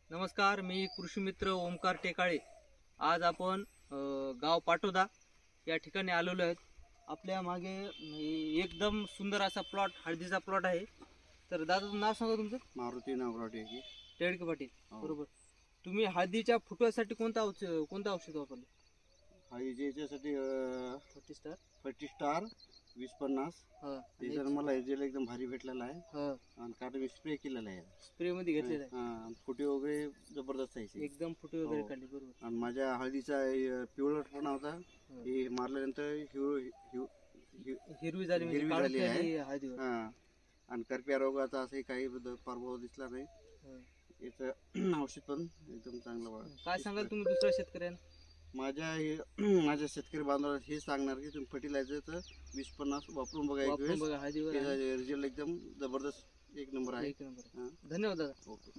नमस्कार, मी कृषी मित्र ओमकार टेकाळे. आज आपण गाव पाटोदा या ठिकाणी आलेलो आहेत. आपल्या मागे एकदम सुंदर असा प्लॉट, हळदीचा प्लॉट आहे. तर दादाचं नाव सांगा तुमचं. मारुती नागराटे की टेडके पाटील. हो. बरोबर. तुम्ही हळदीच्या फुटव्यासाठी कोणतं औषध वापरले? हळदीच्या याच्यासाठी फर्टिस्टार. फर्टिस्टार 20-50 हा. ते जर मला जेल एकदम भारी भेटलेला आहे. हा. आणि काटा मी स्प्रे केलेला आहे. स्प्रे मध्ये घेतलेला आहे. हा, फुटे वगैरे जबरदस्त आहे. एकदम फुटे वगैरे हो. काढले. बरोबर. आणि माझ्या हळदीचा पिवळटपणा होता, हे मारल्यानंतर हिरवी झाली म्हणजे हिरवी काळी झाली आहे. झाली हळदीवर. हा. आणि करप्या रोगाचा असंही काही प्रभाव दिसला नाही. हा. याचं औषध पण एकदम चांगलं. काय सांगाल तुम्ही दुसऱ्या शेतकऱ्यांना? माझ्या शेतकरी बांधवाला हे सांगणार की तुम्ही फर्टिलायझरचं 20-50 वापरून बघा. वापरून बघा, हळदीवर रिझल्ट एकदम जबरदस्त, एक नंबर आहे. एक नंबर. धन्यवाद दादा. ओके.